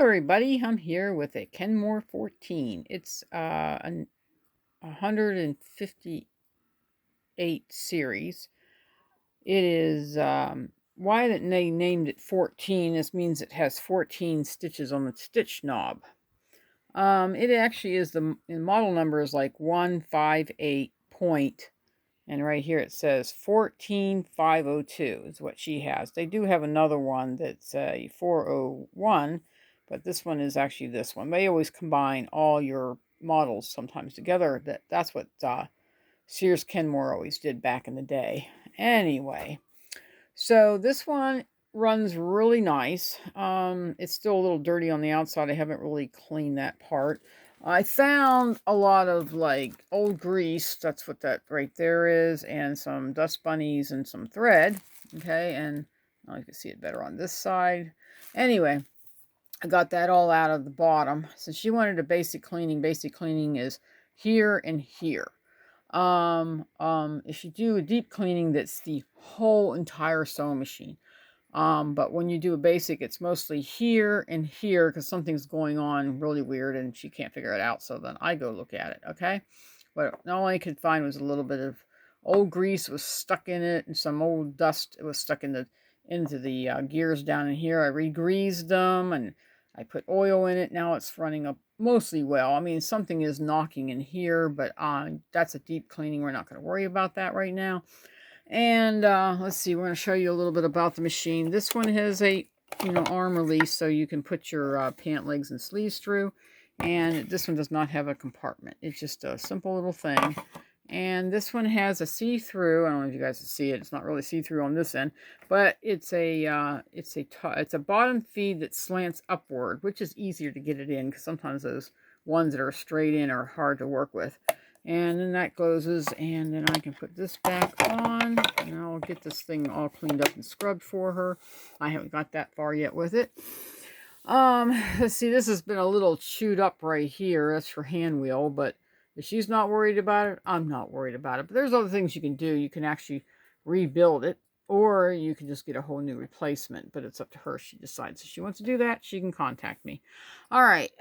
everybody, I'm here with a Kenmore 14. It's a 158 series. It is, why that they named it 14, this means it has 14 stitches on the stitch knob. It actually is, the model number is like 158 point, and right here it says 14502 is what she has. They do have another one that's a 401, but this one is actually this one. They always combine all your models sometimes together. That's what Sears Kenmore always did back in the day. Anyway, so this one runs really nice. It's still a little dirty on the outside. I haven't really cleaned that part. I found a lot of like old grease. That's what that right there is. And some dust bunnies and some thread. Okay. And you can see it better on this side. Anyway, I got that all out of the bottom. Since she wanted a basic cleaning is here and here. If you do a deep cleaning, that's the whole entire sewing machine. But when you do a basic, it's mostly here and here because something's going on really weird and she can't figure it out. So then I go look at it, okay? But all I could find was a little bit of old grease was stuck in it and some old dust. It was stuck into the gears down in here. I re-greased them and I put oil in it. Now it's running up mostly well. I mean, something is knocking in here, but that's a deep cleaning. We're not going to worry about that right now. And let's see, we're going to show you a little bit about the machine. This one has a, arm release so you can put your pant legs and sleeves through. And this one does not have a compartment. It's just a simple little thing. And this one has a see-through. I don't know if you guys can see it. It's not really see-through on this end, but it's a bottom feed that slants upward, which is easier to get it in because sometimes those ones that are straight in are hard to work with. And then that closes, and then I can put this back on, and I'll get this thing all cleaned up and scrubbed for her. I haven't got that far yet with it. Let's see, this has been a little chewed up right here. That's for hand wheel, but if she's not worried about it, I'm not worried about it. But there's other things you can do. You can actually rebuild it, or you can just get a whole new replacement, but it's up to her. She decides if she wants to do that, she can contact me. All right,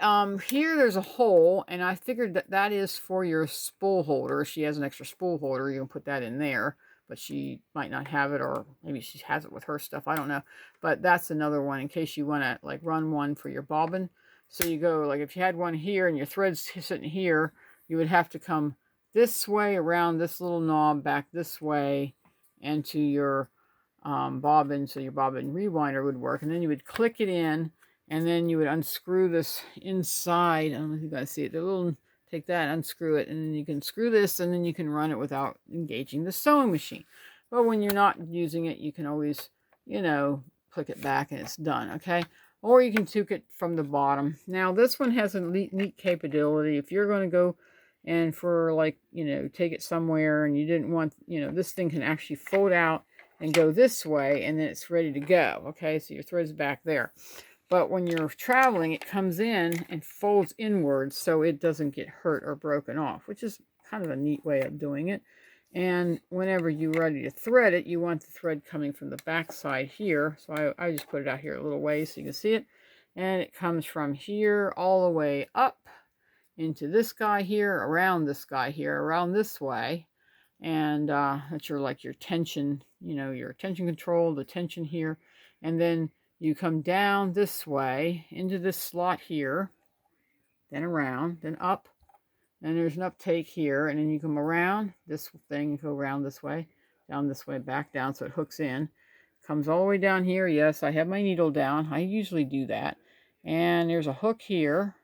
here there's a hole, and I figured that is for your spool holder. If she has an extra spool holder, you can put that in there, but she might not have it, or maybe she has it with her stuff. I don't know, but that's another one in case you want to like run one for your bobbin. So you go, like if you had one here and your thread's sitting here, you would have to come this way around this little knob, back this way, and to your bobbin, so your bobbin rewinder would work. And then you would click it in, and then you would unscrew this inside. I don't know if you guys see it. The little, take that, unscrew it, and then you can screw this, and then you can run it without engaging the sewing machine. But when you're not using it, you can always, click it back and it's done, okay? Or you can toque it from the bottom. Now, this one has a neat capability. If you're going to go and for like, take it somewhere and you didn't want, this thing can actually fold out and go this way, and then it's ready to go, okay? So your thread's back there. But when you're traveling, it comes in and folds inwards so it doesn't get hurt or broken off, which is kind of a neat way of doing it. And whenever you're ready to thread it, you want the thread coming from the back side here. So I just put it out here a little way so you can see it. And it comes from here all the way up into this guy here, around this guy here, around this way. And that's your tension, your tension control, the tension here. And then you come down this way into this slot here, then around, then up. And there's an uptake here, and then you come around this thing, go around this way, down this way, back down, so it hooks in. Comes all the way down here. Yes, I have my needle down. I usually do that. And there's a hook here,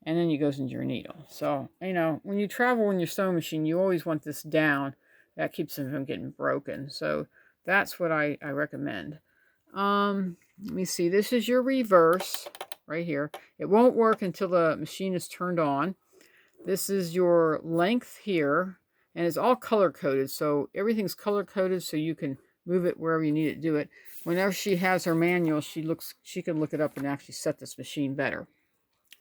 and then it goes into your needle. So, when you travel in your sewing machine, you always want this down. That keeps them from getting broken. So that's what I recommend. Let me see. This is your reverse right here. It won't work until the machine is turned on. This is your length here, and it's all color-coded, so everything's color-coded so you can move it wherever you need it to do it. Whenever she has her manual, she can look it up and actually set this machine better.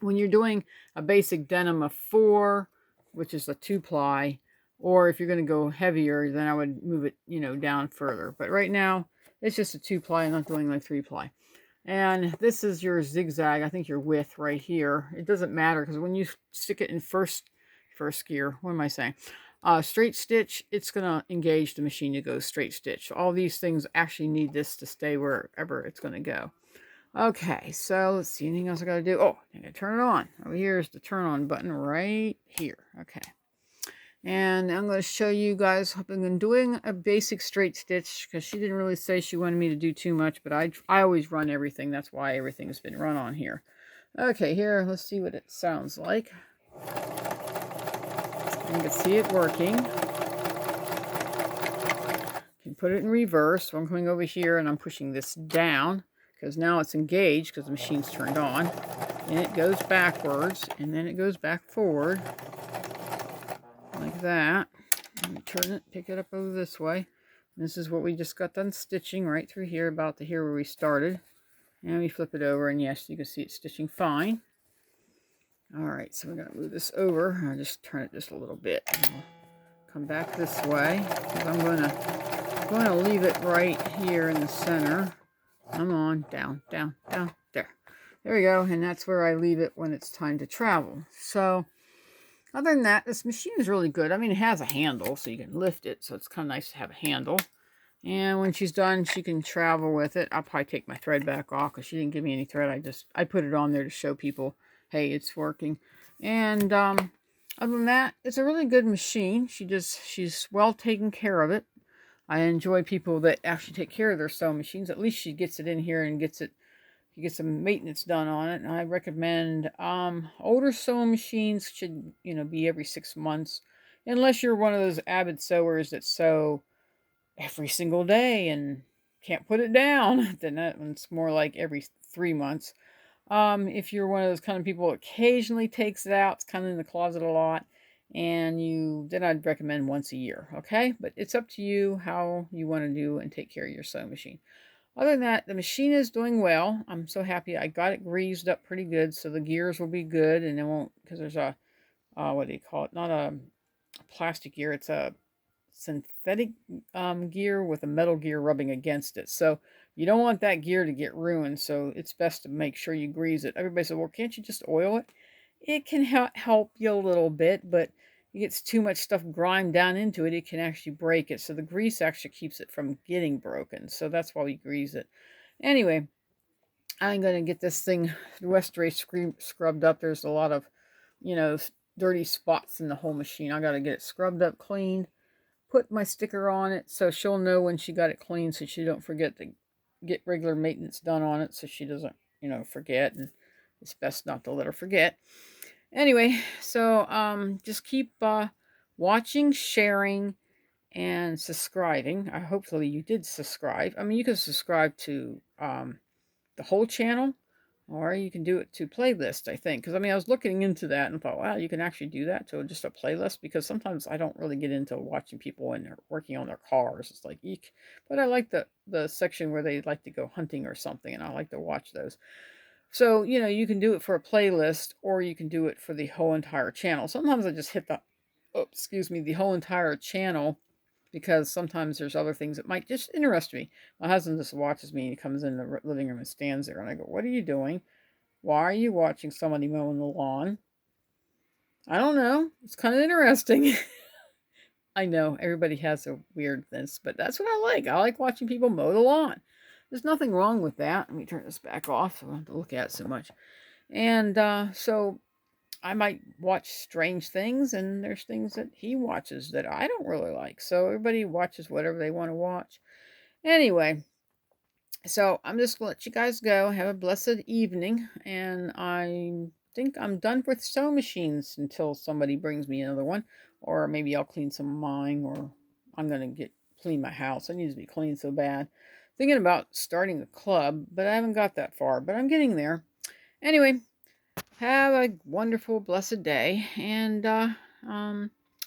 When you're doing a basic denim of 4, which is a 2-ply, or if you're going to go heavier, then I would move it, down further. But right now, it's just a 2-ply. I'm not doing like 3-ply. And this is your zigzag, I think your width right here. It doesn't matter because when you stick it in first gear, what am I saying? Straight stitch, it's going to engage the machine to go straight stitch. All these things actually need this to stay wherever it's going to go. Okay, so let's see, anything else I got to do? Oh, I got to turn it on. Over here is the turn on button right here. Okay. And I'm going to show you guys how I've been doing a basic straight stitch because she didn't really say she wanted me to do too much, but I always run everything. That's why everything's been run on here. Okay, here, let's see what it sounds like. You can see it working. You can put it in reverse. So I'm coming over here and I'm pushing this down because now it's engaged because the machine's turned on. And it goes backwards and then it goes back forward like that. Turn it, pick it up over this way. And this is what we just got done stitching right through here, about to here where we started. And we flip it over, and yes, you can see it's stitching fine. All right, so we're going to move this over. I'll just turn it just a little bit. And we'll come back this way, because I'm going to leave it right here in the center. Come on, down, down, down, there. There we go, and that's where I leave it when it's time to travel. So other than that, this machine is really good. I mean, it has a handle, so you can lift it, so it's kind of nice to have a handle. And when she's done, she can travel with it. I'll probably take my thread back off because she didn't give me any thread. I put it on there to show people, hey, it's working. And other than that, it's a really good machine. She's well taken care of it. I enjoy people that actually take care of their sewing machines. At least she gets it in here and gets some maintenance done on it. And I recommend older sewing machines should, be every 6 months, unless you're one of those avid sewers that sew every single day and can't put it down. Then that one's more like every 3 months. If you're one of those kind of people that occasionally takes it out, it's kind of in the closet a lot, then I'd recommend once a year, okay? But it's up to you how you want to do and take care of your sewing machine. Other than that, the machine is doing well. I'm so happy. I got it greased up pretty good, so the gears will be good, and it won't, because there's a, what do you call it? Not a plastic gear, it's a synthetic gear with a metal gear rubbing against it. So you don't want that gear to get ruined, so it's best to make sure you grease it. Everybody said, well, can't you just oil it? It can help you a little bit, but it gets too much stuff grimed down into it, it can actually break it. So the grease actually keeps it from getting broken. So that's why we grease it. Anyway, I'm going to get this thing, the West Ray scrubbed up. There's a lot of, dirty spots in the whole machine. I got to get it scrubbed up, cleaned, put my sticker on it so she'll know when she got it clean, so she don't forget to get regular maintenance done on it, so she doesn't, forget. And it's best not to let her forget. Anyway, so just keep watching, sharing, and subscribing. Hopefully you did subscribe. I mean, you can subscribe to the whole channel, or you can do it to playlist, I think. Because, I was looking into that and thought, wow, you can actually do that to just a playlist. Because sometimes I don't really get into watching people when they're working on their cars. It's like, eek. But I like the section where they like to go hunting or something, and I like to watch those. So, you can do it for a playlist, or you can do it for the whole entire channel. Sometimes I just hit the whole entire channel, because sometimes there's other things that might just interest me. My husband just watches me, and he comes in the living room and stands there, and I go, what are you doing? Why are you watching somebody mowing the lawn? I don't know. It's kind of interesting. I know everybody has a weirdness, but that's what I like. I like watching people mow the lawn. There's nothing wrong with that. Let me turn this back off so I don't have to look at it so much. And so I might watch strange things, and there's things that he watches that I don't really like. So everybody watches whatever they want to watch. Anyway, so I'm just going to let you guys go. Have a blessed evening. And I think I'm done with sewing machines until somebody brings me another one. Or maybe I'll clean some of mine, or I'm going to clean my house. It needs to be cleaned so bad. Thinking about starting a club, but I haven't got that far. But I'm getting there. Anyway, have a wonderful, blessed day. And I'd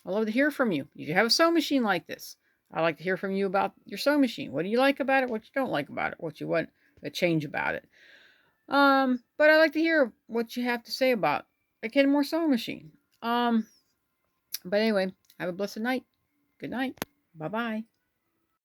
love to hear from you. If you have a sewing machine like this, I'd like to hear from you about your sewing machine. What do you like about it? What you don't like about it? What you want to change about it? But I'd like to hear what you have to say about a Kenmore sewing machine. But anyway, have a blessed night. Good night. Bye-bye.